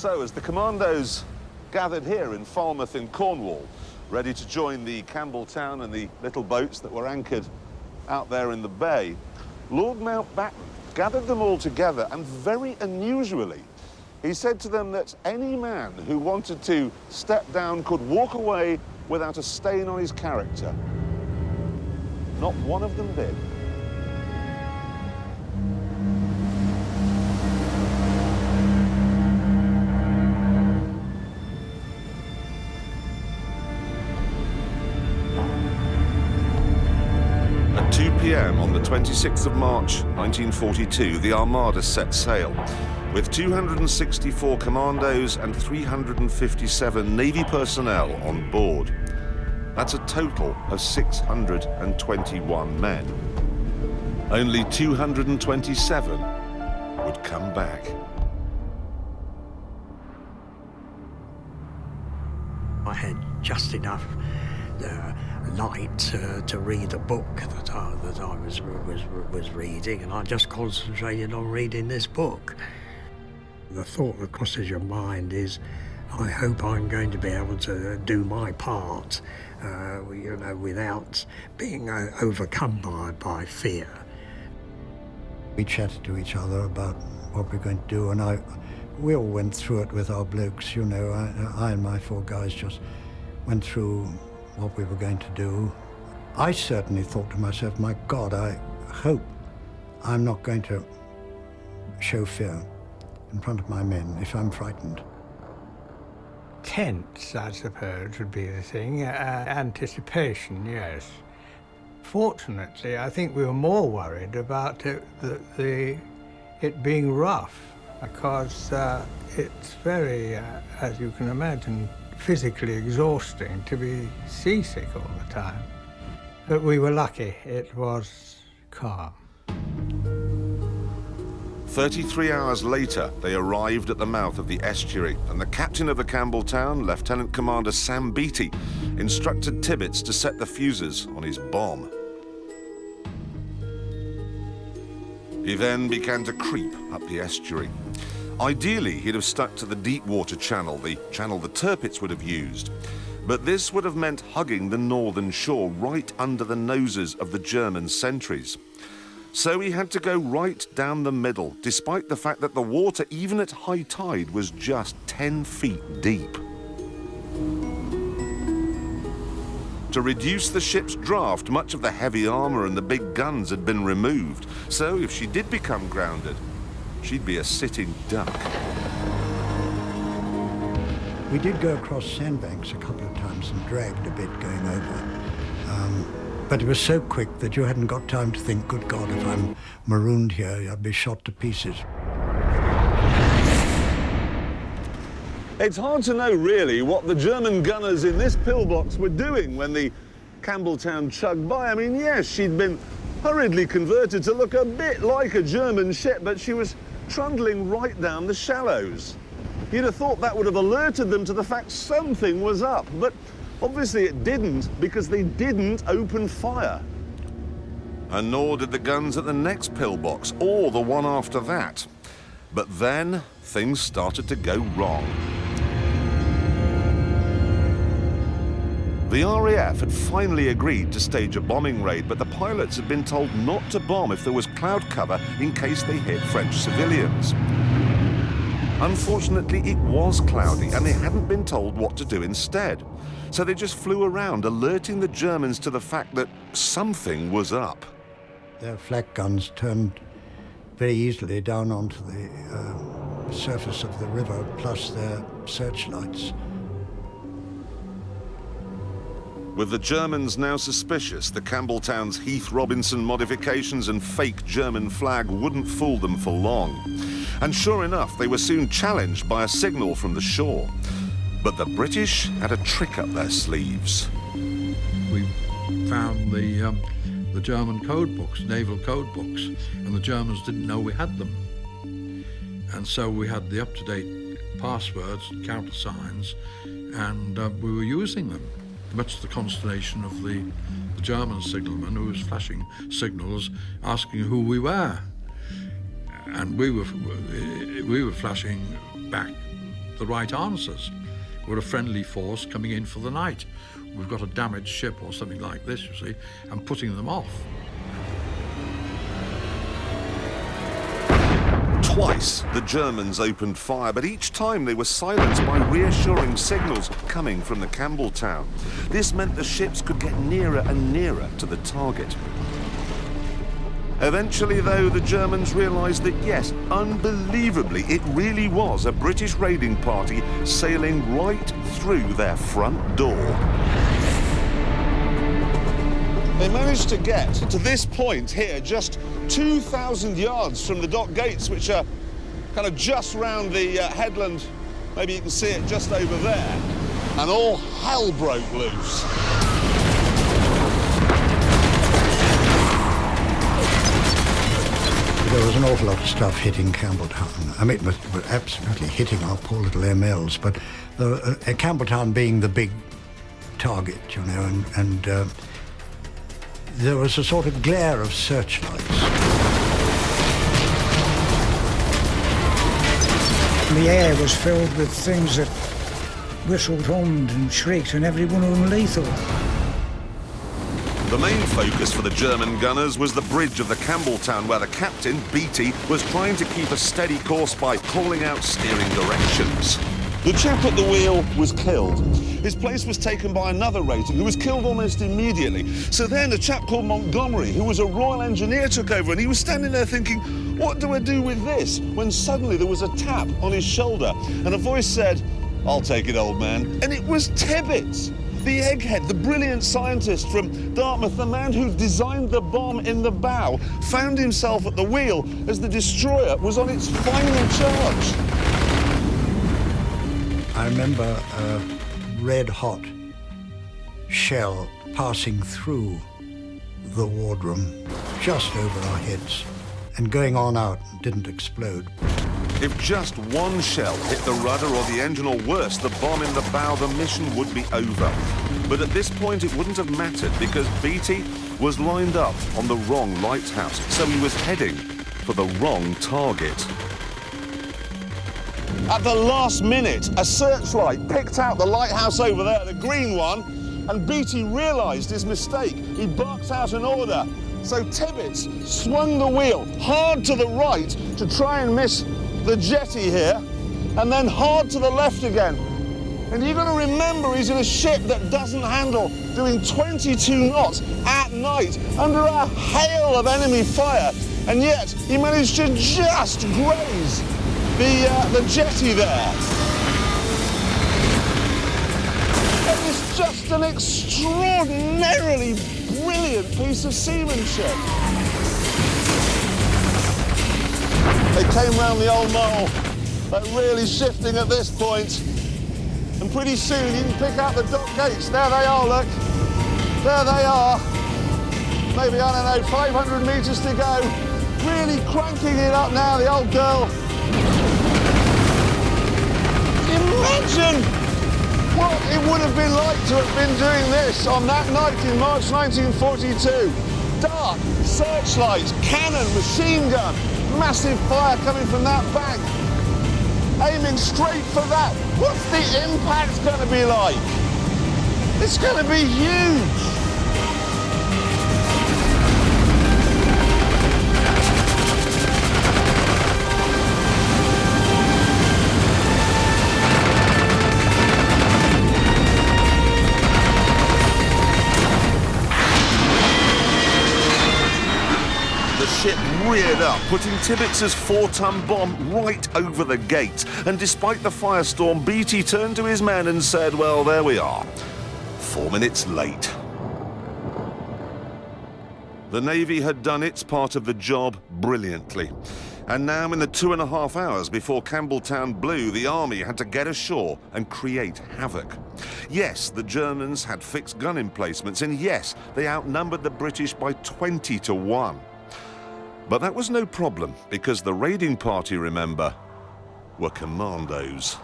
So, as the commandos gathered here in Falmouth in Cornwall, ready to join the Campbelltown and the little boats that were anchored out there in the bay, Lord Mountbatten gathered them all together, and very unusually, he said to them that any man who wanted to step down could walk away without a stain on his character. Not one of them did. At 2 p.m. on the 26th of March, 1942, the Armada set sail, with 264 commandos and 357 Navy personnel on board. That's a total of 621 men. Only 227 would come back. I had just enough light to read a book that I was reading, and I just concentrated on reading this book. The thought that crosses your mind is, I hope I'm going to be able to do my part, you know, without being overcome by fear. We chatted to each other about what we're going to do, and we all went through it with our blokes, you know. I and my 4 guys just went through what we were going to do. I certainly thought to myself, my God, I hope I'm not going to show fear in front of my men if I'm frightened. Tense, I suppose, would be the thing. Anticipation, yes. Fortunately, I think we were more worried about it being rough, because it's very, as you can imagine, physically exhausting to be seasick all the time. But we were lucky. It was calm. 33 hours later, they arrived at the mouth of the estuary, and the captain of the Campbelltown, Lieutenant Commander Sam Beattie, instructed Tibbets to set the fuses on his bomb. He then began to creep up the estuary. Ideally, he'd have stuck to the deep water channel, the channel the Tirpitz would have used. But this would have meant hugging the northern shore right under the noses of the German sentries. So he had to go right down the middle, despite the fact that the water, even at high tide, was just 10 feet deep. To reduce the ship's draft, much of the heavy armour and the big guns had been removed. So if she did become grounded, she'd be a sitting duck. We did go across sandbanks a couple of times and dragged a bit going over. But it was so quick that you hadn't got time to think, good God, if I'm marooned here, I'd be shot to pieces. It's hard to know, really, what the German gunners in this pillbox were doing when the Campbelltown chugged by. I mean, yes, she'd been hurriedly converted to look a bit like a German ship, but she was trundling right down the shallows. You'd have thought that would have alerted them to the fact something was up, but obviously it didn't, because they didn't open fire. And nor did the guns at the next pillbox, or the one after that. But then, things started to go wrong. The RAF had finally agreed to stage a bombing raid, but the pilots had been told not to bomb if there was cloud cover in case they hit French civilians. Unfortunately, it was cloudy, and they hadn't been told what to do instead. So they just flew around, alerting the Germans to the fact that something was up. Their flak guns turned very easily down onto the surface of the river, plus their searchlights. With the Germans now suspicious, the Campbelltown's Heath Robinson modifications and fake German flag wouldn't fool them for long. And sure enough, they were soon challenged by a signal from the shore. But the British had a trick up their sleeves. We found the German code books, naval code books, and the Germans didn't know we had them. And so we had the up-to-date passwords and countersigns, and we were using them, much to the consternation of the German signalman, who was flashing signals asking who we were. And we were flashing back the right answers. We're a friendly force coming in for the night. We've got a damaged ship or something like this, you see, and putting them off. Twice the Germans opened fire, but each time they were silenced by reassuring signals coming from the Campbelltown. This meant the ships could get nearer and nearer to the target. Eventually, though, the Germans realised that, yes, unbelievably, it really was a British raiding party sailing right through their front door. They managed to get to this point here, just 2,000 yards from the dock gates, which are kind of just round the headland. Maybe you can see it just over there. And all hell broke loose. There was an awful lot of stuff hitting Campbelltown. I mean, it was absolutely hitting our poor little MLs, but Campbelltown being the big target, you know, and there was a sort of glare of searchlights. The air was filled with things that whistled, hummed and shrieked, and every one of them lethal. The main focus for the German gunners was the bridge of the Campbelltown, where the captain, Beatty, was trying to keep a steady course by calling out steering directions. The chap at the wheel was killed. His place was taken by another rating who was killed almost immediately. So then a chap called Montgomery, who was a Royal Engineer, took over, and he was standing there thinking, what do I do with this? When suddenly there was a tap on his shoulder and a voice said, I'll take it, old man. And it was Tibbets, the egghead, the brilliant scientist from Dartmouth, the man who designed the bomb in the bow, found himself at the wheel as the destroyer was on its final charge. I remember a red-hot shell passing through the wardroom just over our heads and going on out, didn't explode. If just one shell hit the rudder or the engine, or worse, the bomb in the bow, the mission would be over. But at this point, it wouldn't have mattered because Beatty was lined up on the wrong lighthouse, so he was heading for the wrong target. At the last minute, a searchlight picked out the lighthouse over there, the green one, and Beatty realised his mistake. He barked out an order. So Tibbets swung the wheel hard to the right to try and miss the jetty here, and then hard to the left again. And you've got to remember, he's in a ship that doesn't handle, doing 22 knots at night under a hail of enemy fire, and yet he managed to just graze the jetty there. And it's just an extraordinarily brilliant piece of seamanship. They came round the old mole, they're really shifting at this point. And pretty soon you can pick out the dock gates. There they are, look. There they are. Maybe, I don't know, 500 metres to go. Really cranking it up now, the old girl. Imagine what it would have been like to have been doing this on that night in March 1942. Dark, searchlights, cannon, machine gun, massive fire coming from that bank. Aiming straight for that. What's the impact going to be like? It's going to be huge. The ship reared up, putting Tibbets's 4-ton bomb right over the gate. And despite the firestorm, Beatty turned to his men and said, well, there we are. 4 minutes late. The Navy had done its part of the job brilliantly. And now, in the 2.5 hours before Campbelltown blew, the Army had to get ashore and create havoc. Yes, the Germans had fixed gun emplacements, and yes, they outnumbered the British by 20-1. But that was no problem, because the raiding party, remember, were commandos.